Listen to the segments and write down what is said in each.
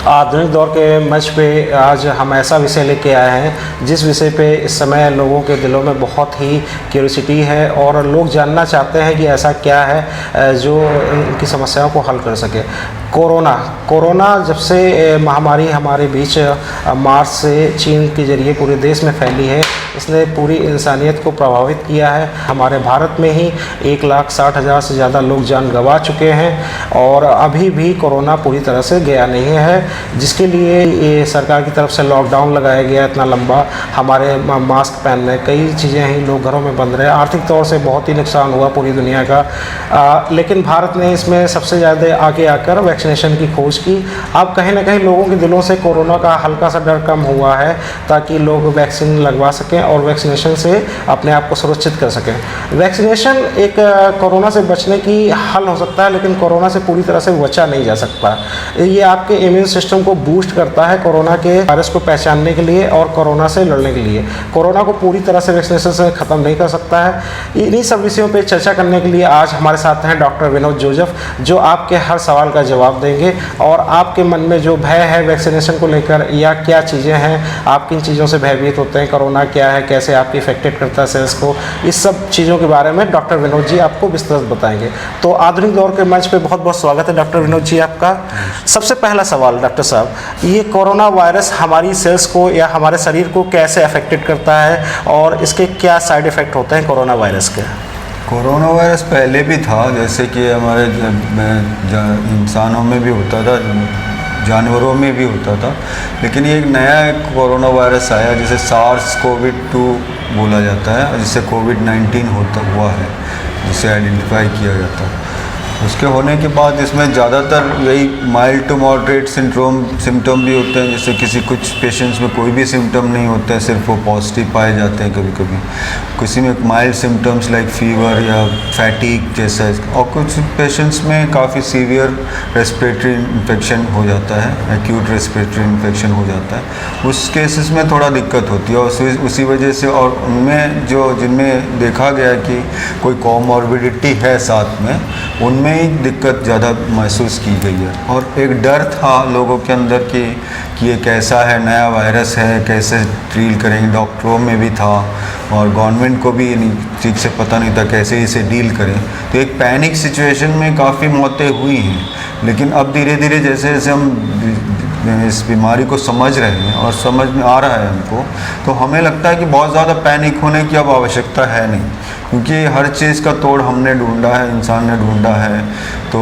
आधुनिक दौर के मंच पे आज हम ऐसा विषय लेके आए हैं जिस विषय पे इस समय लोगों के दिलों में बहुत ही क्यूरियोसिटी है और लोग जानना चाहते हैं कि ऐसा क्या है जो उनकी समस्याओं को हल कर सके। कोरोना जब से महामारी हमारे बीच मार्च से चीन के जरिए पूरे देश में फैली है, इसने पूरी इंसानियत को प्रभावित किया है। हमारे भारत में ही 1,60,000 से ज़्यादा लोग जान गंवा चुके हैं और अभी भी कोरोना पूरी तरह से गया नहीं है, जिसके लिए ये सरकार की तरफ से लॉकडाउन लगाया गया इतना लंबा। हमारे मास्क पहनने, कई चीज़ें हैं, लोग घरों में बंद रहे। आर्थिक तौर से बहुत ही नुकसान हुआ पूरी दुनिया का, लेकिन भारत ने इसमें सबसे ज़्यादा आगे आकर वैक्सीनेशन की खोज की। अब कहीं ना कहीं लोगों के दिलों से कोरोना का हल्का सा डर कम हुआ है ताकि लोग वैक्सीन लगवा सकें और वैक्सीनेशन से अपने आप को सुरक्षित कर सकें। वैक्सीनेशन एक कोरोना से बचने की हल हो सकता है, लेकिन कोरोना से पूरी तरह से बचा नहीं जा सकता। ये आपके इम्यून सिस्टम को बूस्ट करता है कोरोना के वायरस को पहचानने के लिए और कोरोना से लड़ने के लिए। कोरोना को पूरी तरह से वैक्सीनेशन से ख़त्म नहीं कर सकता है। इन्हीं सब विषयों पर चर्चा करने के लिए आज हमारे साथ हैं डॉक्टर विनोद जोजफ, जो आपके हर सवाल का जवाब देंगे और आपके मन में जो भय है वैक्सीनेशन को लेकर या क्या चीज़ें हैं, आप किन चीज़ों से भयभीत होते हैं, कोरोना क्या है, कैसे आपकी इफेक्टेड करता है सेल्स को, इस सब चीज़ों के बारे में डॉक्टर विनोद जी आपको विस्तृत बताएंगे। तो आधुनिक दौर के मंच पे बहुत बहुत स्वागत है डॉक्टर विनोद जी आपका। सबसे पहला सवाल डॉक्टर साहब, ये कोरोना वायरस हमारी सेल्स को या हमारे शरीर को कैसे अफेक्टेड करता है और इसके क्या साइड इफ़ेक्ट होते हैं कोरोना वायरस के? कोरोना वायरस पहले भी था, जैसे कि हमारे इंसानों में भी होता था, जानवरों में भी होता था, लेकिन ये एक नया कोरोना वायरस आया जिसे SARS-CoV-2 बोला जाता है, जिससे COVID-19 हुआ है, जिसे आइडेंटिफाई किया जाता है। उसके होने के बाद इसमें ज़्यादातर यही माइल्ड टू मॉडरेट सिम्टम भी होते हैं, जैसे कुछ पेशेंट्स में कोई भी सिम्टम नहीं होता है, सिर्फ वो पॉजिटिव पाए जाते हैं कभी कभी। किसी में माइल्ड सिम्टम्स लाइक फीवर या फैटीग जैसा, और कुछ पेशेंट्स में काफ़ी सीवियर रेस्पिरेटरी इन्फेक्शन हो जाता है, एक्यूट रेस्पिरेटरी इन्फेक्शन हो जाता है। उस केसेस में थोड़ा दिक्कत होती है और उसी वजह से, और उनमें जिनमें देखा गया कि कोई कॉमॉर्बिडिटी है साथ में, उनमें ही दिक्कत ज़्यादा महसूस की गई है। और एक डर था लोगों के अंदर कि ये कैसा है, नया वायरस है, कैसे डील करेंगे। डॉक्टरों में भी था और गवर्नमेंट को भी ठीक से पता नहीं था कैसे इसे डील करें। तो एक पैनिक सिचुएशन में काफ़ी मौतें हुई हैं, लेकिन अब धीरे धीरे जैसे जैसे हम इस बीमारी को समझ रहे हैं और समझ में आ रहा है हमको, तो हमें लगता है कि बहुत ज़्यादा पैनिक होने की अब आवश्यकता है नहीं, क्योंकि हर चीज़ का तोड़ हमने ढूंढा है, इंसान ने ढूंढा है, तो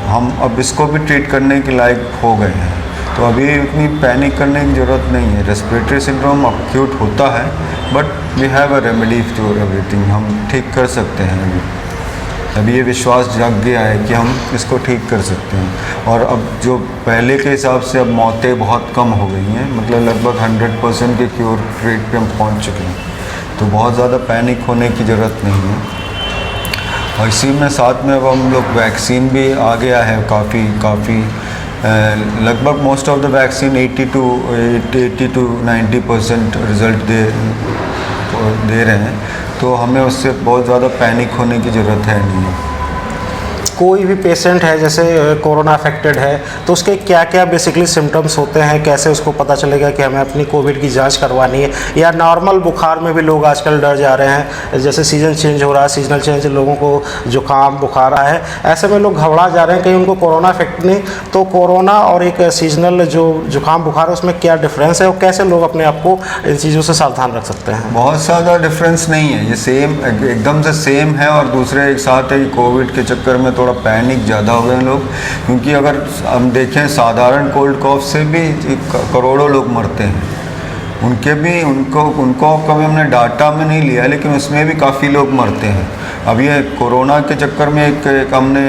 हम अब इसको भी ट्रीट करने के लायक हो गए हैं। तो अभी इतनी पैनिक करने की ज़रूरत नहीं है। रेस्पिरेटरी सिंड्रोम एक्यूट होता है, but we have a remedy to everything, हम ठीक कर सकते हैं। अभी ये विश्वास जग गया है कि हम इसको ठीक कर सकते हैं। और अब जो पहले के हिसाब से अब मौतें बहुत कम हो गई हैं, मतलब लगभग 100% के क्योर रेट पे हम पहुंच चुके हैं, तो बहुत ज़्यादा पैनिक होने की ज़रूरत नहीं है। और इसी में साथ में अब हम लोग वैक्सीन भी आ गया है काफ़ी लगभग most of the vaccine 80 to 90% result दे रहे हैं, तो हमें उससे बहुत ज़्यादा पैनिक होने की ज़रूरत है नहीं। कोई भी पेशेंट है जैसे कोरोना अफेक्टेड है, तो उसके क्या क्या बेसिकली सिम्टम्स होते हैं, कैसे उसको पता चलेगा कि हमें अपनी कोविड की जांच करवानी है? या नॉर्मल बुखार में भी लोग आजकल डर जा रहे हैं, जैसे सीज़न चेंज हो रहा है, सीजनल चेंज, लोगों को जुकाम बुखार है, ऐसे में लोग घबरा जा रहे हैं कहीं उनको कोरोना अफेक्ट नहीं। तो कोरोना और एक सीजनल जो जुकाम बुखार है उसमें क्या डिफरेंस है और कैसे लोग अपने आप को इन चीज़ों से सावधान रख सकते हैं? बहुत ज़्यादा डिफरेंस नहीं है, ये सेम एकदम से सेम है। और दूसरे एक साथ है कि कोविड के चक्कर में थोड़ा पैनिक ज़्यादा हो गए लोग, क्योंकि अगर हम देखें साधारण कोल्ड कॉफ से भी करोड़ों लोग मरते हैं। उनको कभी हमने डाटा में नहीं लिया, लेकिन उसमें भी काफ़ी लोग मरते हैं। अब ये कोरोना के चक्कर में हमने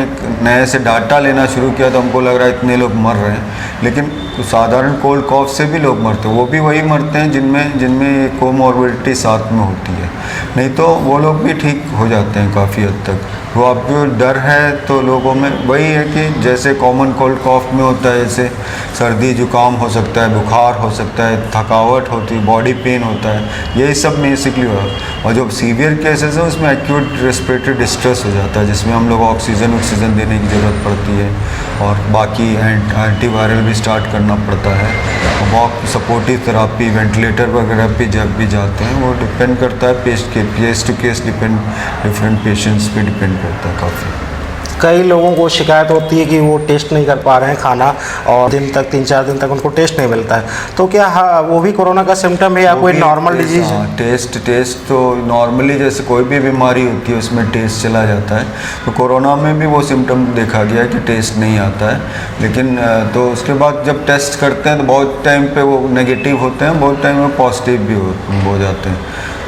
नए से डाटा लेना शुरू किया, तो हमको लग रहा है इतने लोग मर रहे हैं, लेकिन साधारण कोल्ड कॉफ से भी लोग मरते हैं। वो भी वही मरते हैं जिनमें कोमॉर्बिडिटी साथ में होती है, नहीं तो वो लोग भी ठीक हो जाते हैं काफ़ी हद तक। तो आपको डर है तो लोगों में वही है कि जैसे कॉमन कोल्ड कॉफ में होता है, जैसे सर्दी जुकाम हो सकता है, बुखार हो सकता है, थकावट होती है, बॉडी पेन होता है, यही सब बेसिकली हुआ। और जो सीवियर केसेस है उसमें एक्यूट रेस्पिरेटरी डिस्ट्रेस हो जाता है, जिसमें हम लोग ऑक्सीजन देने की ज़रूरत पड़ती है और बाकी एंटीवायरल भी स्टार्ट करना पड़ता है। वॉक सपोर्टिव थेरापी, वेंटिलेटर वगैरह पे जब भी जाते हैं वो डिपेंड करता है case to case different patients पे डिपेंड करता है काफ़ी। कई लोगों को शिकायत होती है कि वो टेस्ट नहीं कर पा रहे हैं खाना और 3-4 दिन तक उनको टेस्ट नहीं मिलता है, तो क्या वो भी कोरोना का सिम्टम है या कोई नॉर्मल डिजीज है? टेस्ट तो नॉर्मली जैसे कोई भी बीमारी होती है उसमें टेस्ट चला जाता है, तो कोरोना में भी वो सिम्टम देखा गया है कि टेस्ट नहीं आता है। लेकिन तो उसके बाद जब टेस्ट करते हैं तो बहुत टाइम पे वो नेगेटिव होते हैं, बहुत टाइम में पॉजिटिव भी हो जाते हैं,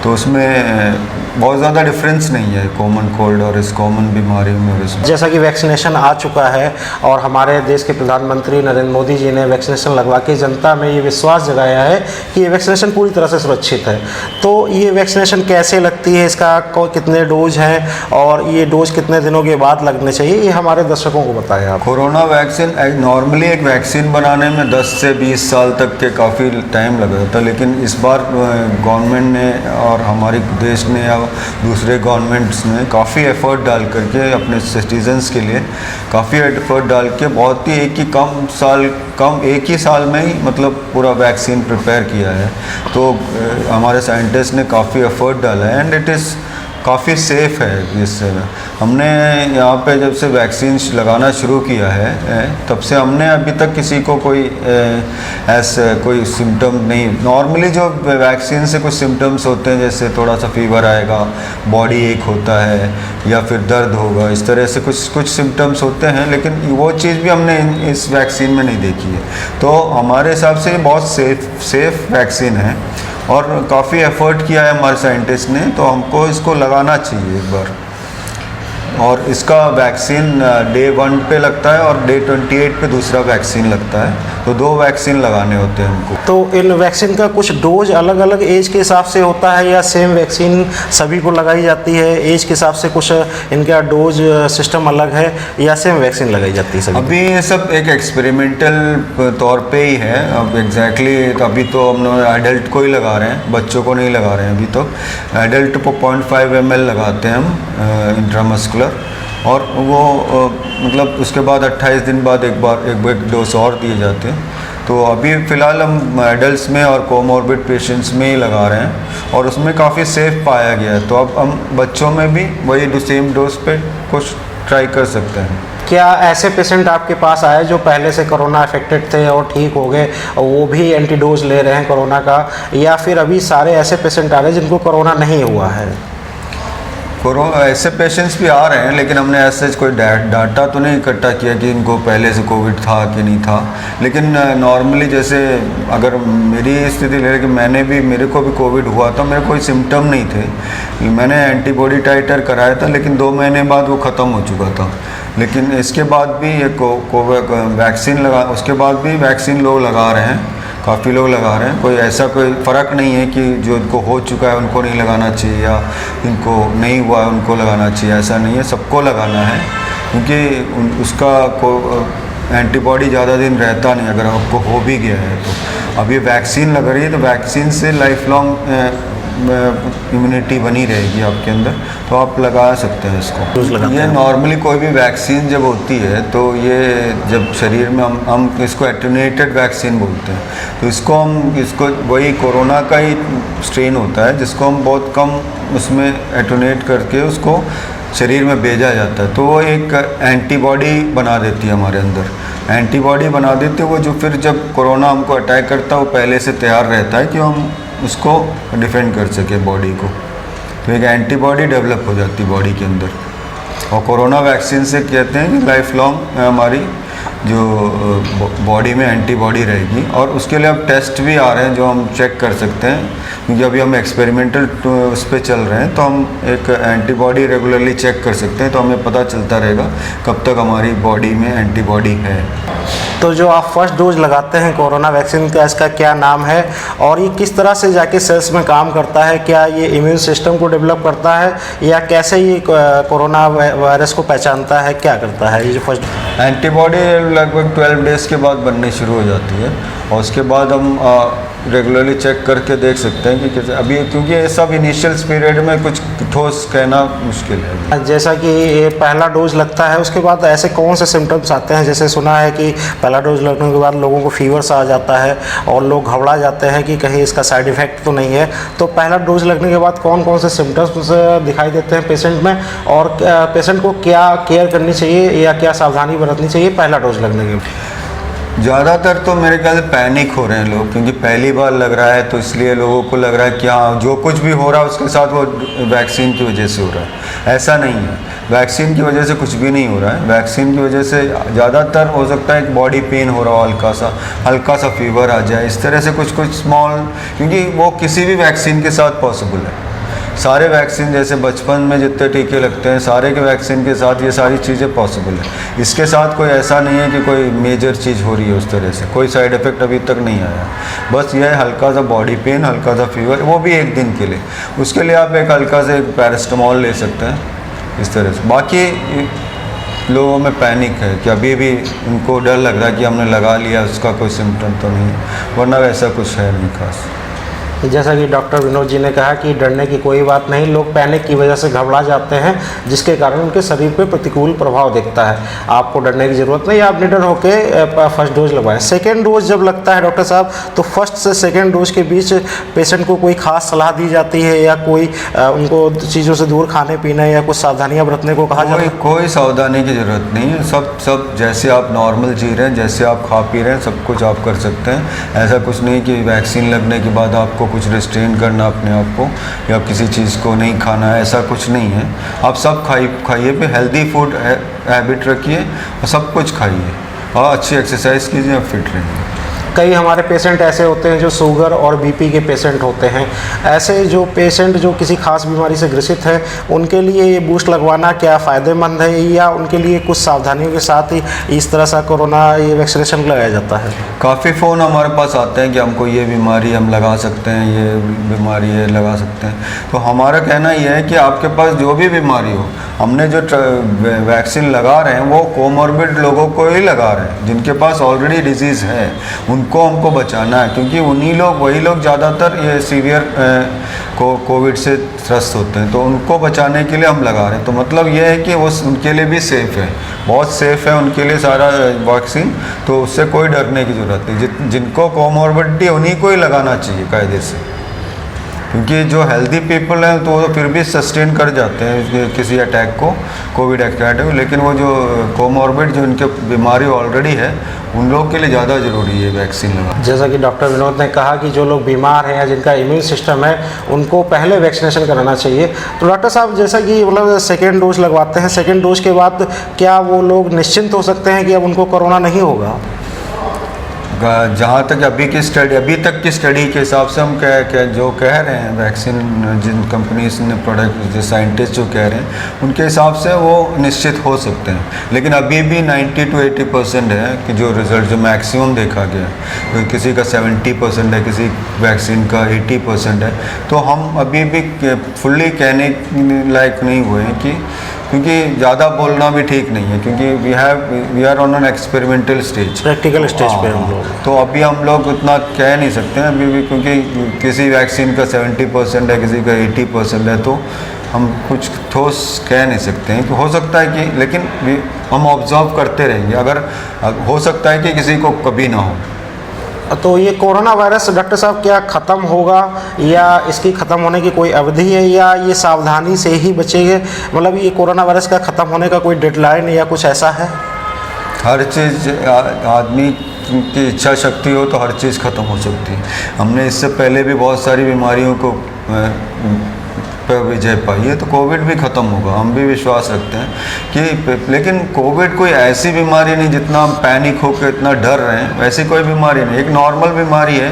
तो उसमें बहुत ज़्यादा डिफरेंस नहीं है कॉमन कोल्ड और इस कॉमन बीमारी में और इसमें। जैसा कि वैक्सीनेशन आ चुका है और हमारे देश के प्रधानमंत्री नरेंद्र मोदी जी ने वैक्सीनेशन लगवा के जनता में ये विश्वास जगाया है कि ये वैक्सीनेशन पूरी तरह से सुरक्षित है, तो ये वैक्सीनेशन कैसे लगती है, इसका कितने डोज हैं और ये डोज कितने दिनों के बाद लगने चाहिए, ये हमारे दर्शकों को बताएं आप। कोरोना वैक्सीन नॉर्मली एक वैक्सीन बनाने में 10 से 20 साल तक के काफ़ी टाइम लगा था, लेकिन इस बार गवर्नमेंट ने और हमारे देश ने या दूसरे गवर्नमेंट्स ने काफ़ी एफर्ट डाल करके अपने सिटीजन्स के लिए काफ़ी एफर्ट डाल के बहुत ही एक ही साल में ही मतलब पूरा वैक्सीन प्रिपेयर किया है। तो हमारे साइंटिस्ट ने काफ़ी एफर्ट डाला है एंड इट इज़ काफ़ी सेफ़ है। इससे हमने यहाँ पे जब से वैक्सीन लगाना शुरू किया है तब से हमने अभी तक किसी को कोई ऐसे कोई सिम्टम नहीं। नॉर्मली जो वैक्सीन से कुछ सिम्टम्स होते हैं, जैसे थोड़ा सा फीवर आएगा, बॉडी एक होता है या फिर दर्द होगा, इस तरह से कुछ सिम्टम्स होते हैं, लेकिन वो चीज़ भी हमने इस वैक्सीन में नहीं देखी है। तो हमारे हिसाब से ये बहुत सेफ़ वैक्सीन है और काफ़ी एफर्ट किया है हमारे साइंटिस्ट ने, तो हमको इसको लगाना चाहिए एक बार। और इसका वैक्सीन डे 1 पे लगता है और डे 28 पे दूसरा वैक्सीन लगता है, तो 2 वैक्सीन लगाने होते हैं हमको। तो इन वैक्सीन का कुछ डोज अलग अलग एज के हिसाब से होता है या सेम वैक्सीन सभी को लगाई जाती है? एज के हिसाब से कुछ इनका डोज सिस्टम अलग है या सेम वैक्सीन लगाई जाती है सभी? अभी ये सब एक एक्सपेरिमेंटल तौर पे ही है। अब एग्जैक्टली अभी तो हम लोग एडल्ट को ही लगा रहे हैं, बच्चों को नहीं लगा रहे हैं। अभी तो एडल्ट को 0.5 ml लगाते हैं हम इंट्रामस्कुलर, और वो मतलब उसके बाद 28 दिन बाद एक डोज और दिए जाते हैं। तो अभी फ़िलहाल हम एडल्ट्स में और कोमॉर्बिड पेशेंट्स में ही लगा रहे हैं और उसमें काफ़ी सेफ़ पाया गया है। तो अब हम बच्चों में भी वही सेम डोज पे कुछ ट्राई कर सकते हैं। क्या ऐसे पेशेंट आपके पास आए जो पहले से कोरोना अफेक्टेड थे और ठीक हो गए, वो भी एंटीडोज ले रहे हैं कोरोना का, या फिर अभी सारे ऐसे पेशेंट आ रहे हैं जिनको कोरोना नहीं हुआ है? ऐसे पेशेंट्स भी आ रहे हैं, लेकिन हमने ऐसे कोई डाटा तो नहीं इकट्ठा किया कि इनको पहले से कोविड था कि नहीं था। लेकिन नॉर्मली जैसे अगर मेरी स्थिति ले कि मेरे को भी कोविड हुआ था, मेरे कोई सिम्टम नहीं थे, मैंने एंटीबॉडी टाइटर कराया था, लेकिन 2 महीने बाद वो ख़त्म हो चुका था। लेकिन इसके बाद भी ये वैक्सीन उसके बाद भी वैक्सीन लोग लगा रहे हैं, काफ़ी लोग लगा रहे हैं। कोई फ़र्क नहीं है कि जो इनको हो चुका है उनको नहीं लगाना चाहिए या इनको नहीं हुआ है उनको लगाना चाहिए, ऐसा नहीं है, सबको लगाना है, क्योंकि उसका एंटीबॉडी ज़्यादा दिन रहता नहीं अगर आपको हो भी गया है। तो अब ये वैक्सीन लग रही है, तो वैक्सीन से लाइफ लॉन्ग इम्यूनिटी बनी रहेगी आपके अंदर, तो आप लगा सकते हैं इसको। ये नॉर्मली कोई भी वैक्सीन जब होती है तो ये जब शरीर में हम इसको एटेन्यूएटेड वैक्सीन बोलते हैं, तो इसको वही कोरोना का ही स्ट्रेन होता है जिसको हम बहुत कम उसमें एटेन्यूएट करके उसको शरीर में भेजा जाता है, तो वो एक एंटीबॉडी बना देती है हमारे अंदर, एंटीबॉडी बना देती है वो, जो फिर जब कोरोना हमको अटैक करता है वो पहले से तैयार रहता है कि हम उसको डिफेंड कर सके बॉडी को। तो एक एंटीबॉडी डेवलप हो जाती है बॉडी के अंदर, और कोरोना वैक्सीन से कहते हैं कि लाइफ लॉन्ग हमारी जो बॉडी में एंटीबॉडी रहेगी। और उसके लिए अब टेस्ट भी आ रहे हैं जो हम चेक कर सकते हैं, क्योंकि अभी हम एक्सपेरिमेंटल उस पर चल रहे हैं, तो हम एक एंटीबॉडी रेगुलरली चेक कर सकते हैं, तो हमें पता चलता रहेगा कब तक हमारी बॉडी में एंटीबॉडी है। तो जो आप फर्स्ट डोज लगाते हैं कोरोना वैक्सीन का, इसका क्या नाम है और ये किस तरह से जाके सेल्स में काम करता है? क्या ये इम्यून सिस्टम को डेवलप करता है या कैसे ये कोरोना वायरस को पहचानता है, क्या करता है ये जो फर्स्ट? एंटीबॉडी लगभग 12 डेज़ के बाद बननी शुरू हो जाती है और उसके बाद हम रेगुलरली चेक करके देख सकते हैं कि कैसे अभी, क्योंकि ये सब इनिशियल पीरियड में कुछ ठोस कहना मुश्किल है। जैसा कि ये पहला डोज लगता है उसके बाद ऐसे कौन से सिम्टम्स आते हैं? जैसे सुना है कि पहला डोज लगने के बाद लोगों को फीवर सा आ जाता है और लोग घबरा जाते हैं कि कहीं इसका साइड इफ़ेक्ट तो नहीं है। तो पहला डोज लगने के बाद कौन कौन से सिम्टम्स दिखाई देते हैं पेशेंट में और पेशेंट को क्या केयर करनी चाहिए या क्या सावधानी बरतनी चाहिए पहला डोज लगने के बाद? ज़्यादातर तो मेरे ख्याल से पैनिक हो रहे हैं लोग, क्योंकि पहली बार लग रहा है तो इसलिए लोगों को लग रहा है कि हाँ जो कुछ भी हो रहा है उसके साथ वो वैक्सीन की वजह से हो रहा है। ऐसा नहीं है, वैक्सीन की वजह से कुछ भी नहीं हो रहा है। वैक्सीन की वजह से ज़्यादातर हो सकता है एक बॉडी पेन हो रहा हो, हल्का सा फीवर आ जाए, इस तरह से कुछ स्मॉल, क्योंकि वो किसी भी वैक्सीन के साथ पॉसिबल है। सारे वैक्सीन जैसे बचपन में जितने टीके लगते हैं सारे के वैक्सीन के साथ ये सारी चीज़ें पॉसिबल है। इसके साथ कोई ऐसा नहीं है कि कोई मेजर चीज़ हो रही है, उस तरह से कोई साइड इफ़ेक्ट अभी तक नहीं आया। बस यह है हल्का सा बॉडी पेन, हल्का सा फीवर, वो भी एक दिन के लिए। उसके लिए आप एक हल्का से पैरास्टामोल ले सकते हैं, इस तरह से। बाकी लोगों में पैनिक है कि अभी भी उनको डर लग रहा है कि हमने लगा लिया, उसका कोई सिम्टम तो नहीं है, वरना वैसा कुछ है नहीं खास। जैसा कि डॉक्टर विनोद जी ने कहा कि डरने की कोई बात नहीं, लोग पैनिक की वजह से घबरा जाते हैं जिसके कारण उनके शरीर पे प्रतिकूल प्रभाव दिखता है। आपको डरने की ज़रूरत नहीं, आप निडर होकर फर्स्ट डोज लगवाएं। सेकेंड डोज जब लगता है डॉक्टर साहब, तो फर्स्ट से सेकेंड डोज के बीच पेशेंट को कोई खास सलाह दी जाती है या कोई उनको चीज़ों से दूर खाने पीने या कुछ सावधानियाँ बरतने को कहा जाता है? कोई सावधानी की ज़रूरत नहीं है। सब जैसे आप नॉर्मल जी रहे हैं, जैसे आप खा पी रहे हैं, सब कुछ आप कर सकते हैं। ऐसा कुछ नहीं कि वैक्सीन लगने के बाद आपको कुछ रिस्ट्रेन करना अपने आप को या किसी चीज़ को नहीं खाना है, ऐसा कुछ नहीं है। आप सब खाइए पे हेल्दी फूड हैबिट रखिए और सब कुछ खाइए और अच्छी एक्सरसाइज कीजिए और फिट रहिए। कई हमारे पेशेंट ऐसे होते हैं जो शुगर और बीपी के पेशेंट होते हैं। ऐसे जो पेशेंट जो किसी खास बीमारी से ग्रसित है उनके लिए ये बूस्ट लगवाना क्या फ़ायदेमंद है या उनके लिए कुछ सावधानियों के साथ ही इस तरह से कोरोना ये वैक्सीनेशन लगाया जाता है? काफ़ी फ़ोन हमारे पास आते हैं कि हमको ये बीमारी हम लगा सकते हैं, ये बीमारी है लगा सकते हैं। तो हमारा कहना ये है कि आपके पास जो भी बीमारी हो, हमने जो वैक्सीन लगा रहे हैं वो कोमॉर्बिड लोगों को ही लगा रहे हैं, जिनके पास ऑलरेडी डिजीज़ है उनको हमको बचाना है, क्योंकि वही लोग ज़्यादातर ये सीवियर कोविड से त्रस्त होते हैं, तो उनको बचाने के लिए हम लगा रहे हैं। तो मतलब ये है कि वो उनके लिए भी सेफ़ है, बहुत सेफ़ है उनके लिए सारा वैक्सीन, तो उससे कोई डरने की ज़रूरत नहीं। जिनको कोमॉर्बिडिटी उन्हीं को ही लगाना चाहिए कायदे से, क्योंकि जो हेल्दी पीपल हैं तो वो फिर भी सस्टेन कर जाते हैं किसी अटैक को, कोविड अटैक को, लेकिन वो जो कोमॉर्बिड जो इनके बीमारी ऑलरेडी है उन लोगों के लिए ज़्यादा ज़रूरी है वैक्सीन लगाना। जैसा कि डॉक्टर विनोद ने कहा कि जो लोग बीमार हैं या जिनका इम्यून सिस्टम है उनको पहले वैक्सीनेशन कराना चाहिए। तो डॉक्टर साहब जैसा कि मतलब सेकेंड डोज लगवाते हैं, सेकेंड डोज के बाद क्या वो लोग निश्चिंत हो सकते हैं कि अब उनको कोरोना नहीं होगा? जहाँ तक अभी तक की स्टडी के हिसाब से हम जो कह रहे हैं वैक्सीन, जिन कंपनीज ने प्रोडक्ट, जो साइंटिस्ट जो कह रहे हैं उनके हिसाब से वो निश्चित हो सकते हैं। लेकिन अभी भी 90 to 80% है कि जो रिज़ल्ट जो मैक्सिमम देखा गया, तो किसी का 70% है, किसी वैक्सीन का 80% है। तो हम अभी भी फुल्ली कहने लायक नहीं हुए हैं क्योंकि ज़्यादा बोलना भी ठीक नहीं है, क्योंकि we are on an experimental stage, practical stage पे हम लोग। तो अभी हम लोग उतना कह नहीं सकते हैं अभी भी, क्योंकि किसी वैक्सीन का 70% है, किसी का 80% है, तो हम कुछ ठोस कह नहीं सकते हैं। तो हो सकता है कि, लेकिन हम ऑब्जर्व करते रहेंगे, अगर हो सकता है कि किसी को कभी ना हो। तो ये कोरोना वायरस डॉक्टर साहब क्या ख़त्म होगा या इसकी ख़त्म होने की कोई अवधि है या ये सावधानी से ही बचेंगे? मतलब ये कोरोना वायरस का ख़त्म होने का कोई डेडलाइन या कुछ ऐसा है? हर चीज़ आदमी की इच्छा शक्ति हो तो हर चीज़ ख़त्म हो सकती है। हमने इससे पहले भी बहुत सारी बीमारियों को पर विजय पाई है, तो कोविड भी ख़त्म होगा, हम भी विश्वास रखते हैं कि। लेकिन कोविड कोई ऐसी बीमारी नहीं जितना हम पैनिक होकर इतना डर रहे हैं, वैसी कोई बीमारी नहीं। एक नॉर्मल बीमारी है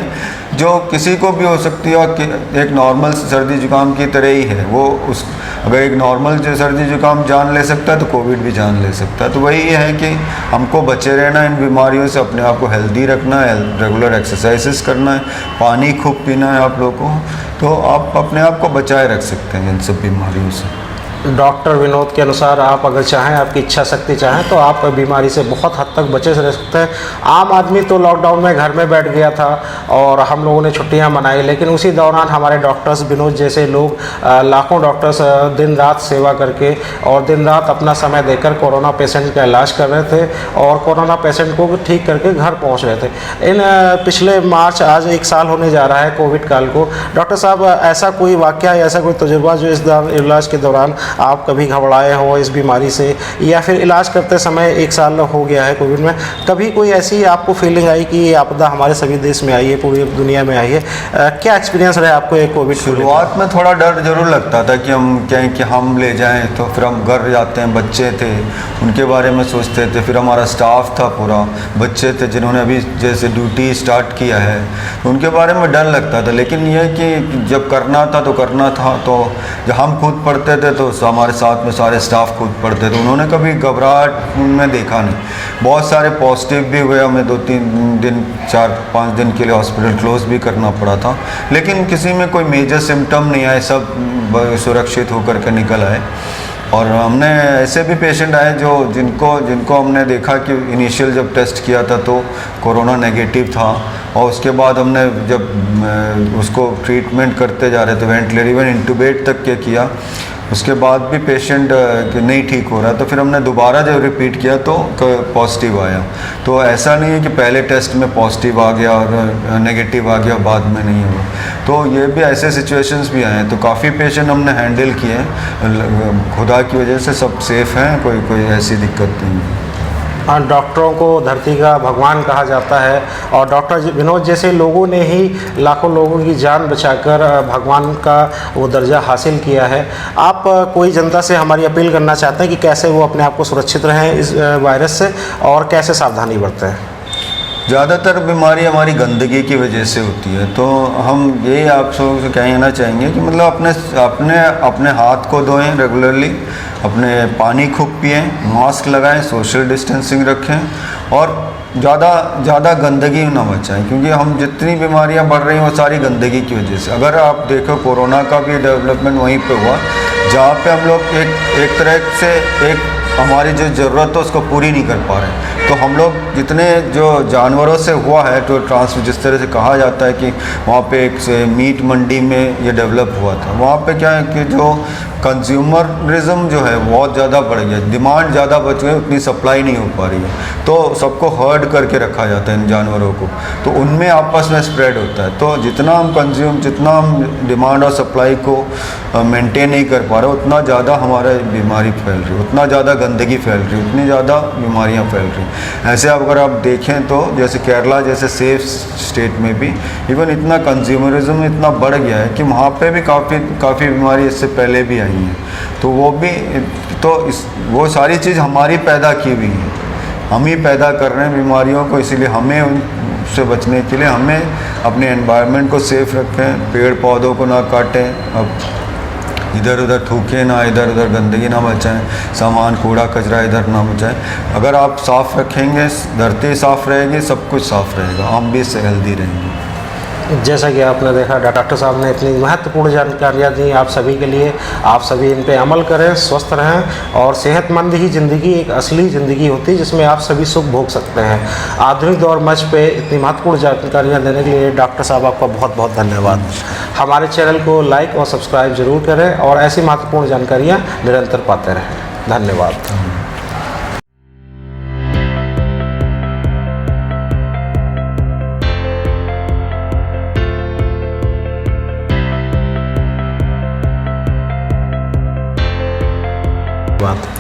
जो किसी को भी हो सकती है और एक नॉर्मल सर्दी जुकाम की तरह ही है वो। उस अगर एक नॉर्मल जो सर्दी जुकाम जान ले सकता है तो कोविड भी जान ले सकता है। तो वही है कि हमको बचे रहना इन बीमारियों से, अपने आप को हेल्दी रखना है, रेगुलर एक्सरसाइजेस करना है, पानी खूब पीना है आप लोगों को, तो आप अपने आप को बचाए रख सकते हैं इन सब बीमारियों से। डॉक्टर विनोद के अनुसार आप अगर चाहें, आपकी इच्छा शक्ति चाहें तो आप बीमारी से बहुत हद तक बचे रह सकते हैं। आम आदमी तो लॉकडाउन में घर में बैठ गया था और हम लोगों ने छुट्टियां मनाई, लेकिन उसी दौरान हमारे डॉक्टर्स, विनोद जैसे लोग, लाखों डॉक्टर्स दिन रात सेवा करके और दिन रात अपना समय देकर कोरोना पेशेंट का इलाज कर रहे थे और कोरोना पेशेंट को ठीक करके घर पहुँच रहे थे। इन पिछले मार्च, आज 1 साल होने जा रहा है कोविड काल को। डॉक्टर साहब, ऐसा कोई वाक़या, ऐसा कोई तजुर्बा जो इस इलाज के दौरान आप कभी घबराए हो इस बीमारी से, या फिर इलाज करते समय 1 साल हो गया है कोविड में, कभी कोई ऐसी आपको फीलिंग आई कि ये आपदा हमारे सभी देश में आई है, पूरी दुनिया में आई है? क्या एक्सपीरियंस रहा आपको ये कोविड? शुरुआत में थोड़ा डर जरूर लगता था कि हम कहें कि हम ले जाएं, तो फिर हम घर जाते हैं, बच्चे थे उनके बारे में सोचते थे, फिर हमारा स्टाफ था पूरा, बच्चे थे जिन्होंने अभी जैसे ड्यूटी स्टार्ट किया है, तो उनके बारे में डर लगता था। लेकिन यह कि जब करना था तो करना था, तो जब हम खुद पढ़ते थे तो हमारे साथ में सारे स्टाफ खुद पढ़ते थे, उन्होंने कभी घबराहट में देखा नहीं। बहुत सारे पॉजिटिव भी हुए, हमें 2-3 दिन 4-5 दिन के लिए हॉस्पिटल क्लोज भी करना पड़ा था, लेकिन किसी में कोई मेजर सिम्टम नहीं आए, सब सुरक्षित होकर के निकल आए। और हमने ऐसे भी पेशेंट आए जिनको हमने देखा कि इनिशियल जब टेस्ट किया था तो कोरोना नेगेटिव था, और उसके बाद हमने जब उसको ट्रीटमेंट करते जा रहे थे, वेंटिलेटर इवन इंटूबेट तक के किया, उसके बाद भी पेशेंट नहीं ठीक हो रहा, तो फिर हमने दोबारा जब रिपीट किया तो पॉजिटिव आया। तो ऐसा नहीं है कि पहले टेस्ट में पॉजिटिव आ गया और नेगेटिव आ गया बाद में नहीं हुआ। तो ये भी ऐसे सिचुएशंस भी आए हैं। तो काफ़ी पेशेंट हमने हैंडल किए हैं, खुदा की वजह से सब सेफ़ हैं, कोई ऐसी दिक्कत नहीं है। डॉक्टरों को धरती का भगवान कहा जाता है और डॉक्टर विनोद जैसे लोगों ने ही लाखों लोगों की जान बचाकर भगवान का वो दर्जा हासिल किया है। आप कोई जनता से हमारी अपील करना चाहते हैं कि कैसे वो अपने आप को सुरक्षित रहें इस वायरस से और कैसे सावधानी बरतें? ज़्यादातर बीमारी हमारी गंदगी की वजह से होती है, तो हम यही आप सबसे से कहना चाहेंगे कि मतलब अपने हाथ को धोएं रेगुलरली, अपने पानी खूब पिएं, मास्क लगाएं, सोशल डिस्टेंसिंग रखें और ज़्यादा गंदगी ना बचाएं, क्योंकि हम जितनी बीमारियां बढ़ रही हैं वो सारी गंदगी की वजह से। अगर आप देखो कोरोना का भी डेवलपमेंट वहीं पे हुआ जहाँ पे हम लोग एक तरह से हमारी जो ज़रूरत है उसको पूरी नहीं कर पा रहे। तो हम लोग जितने जो जानवरों से हुआ है, तो जिस तरह से कहा जाता है कि वहाँ पे एक मीट मंडी में ये डेवलप हुआ था, वहाँ पे क्या है कि जो कंज्यूमरिज्म जो है बहुत ज़्यादा बढ़ गया, डिमांड ज़्यादा बढ़ गई, उतनी सप्लाई नहीं हो पा रही है, तो सबको हर्ड करके रखा जाता है इन जानवरों को, तो उनमें आपस में स्प्रेड होता है। तो जितना हम डिमांड और सप्लाई को मेंटेन नहीं कर पा रहे, उतना ज़्यादा हमारा बीमारी फैल रही है, उतना ज़्यादा गंदगी फैल रही है, उतनी ज़्यादा बीमारियाँ फैल रही हैं। ऐसे अगर आप देखें तो जैसे केरला जैसे सेफ स्टेट में भी इवन इतना कंज्यूमरिज्म इतना बढ़ गया है कि वहाँ पे भी काफ़ी बीमारी इससे पहले भी आई हैं। तो वो सारी चीज़ हमारी पैदा की हुई है, हम ही पैदा कर रहे हैं बीमारियों को, इसीलिए हमें उनसे बचने के लिए हमें अपने एनवायरनमेंट को सेफ रखें, पेड़ पौधों को ना काटें, अब इधर उधर थूकें ना, इधर उधर गंदगी ना बचाएं, सामान कूड़ा कचरा इधर ना बचाएं। अगर आप साफ़ रखेंगे, धरती साफ़ रहेगी, सब कुछ साफ़ रहेगा, हम भी इससे हेल्दी रहेंगे। जैसा कि आपने देखा, डॉक्टर साहब ने इतनी महत्वपूर्ण जानकारियाँ दी आप सभी के लिए। आप सभी इन पे अमल करें, स्वस्थ रहें और सेहतमंद ही ज़िंदगी एक असली ज़िंदगी होती है जिसमें आप सभी सुख भोग सकते हैं। आधुनिक दौर मंच पे इतनी महत्वपूर्ण जानकारियाँ देने के लिए डॉक्टर साहब आपका बहुत बहुत धन्यवाद। हमारे चैनल को लाइक और सब्सक्राइब ज़रूर करें और ऐसी महत्वपूर्ण जानकारियाँ निरंतर पाते रहें। धन्यवाद।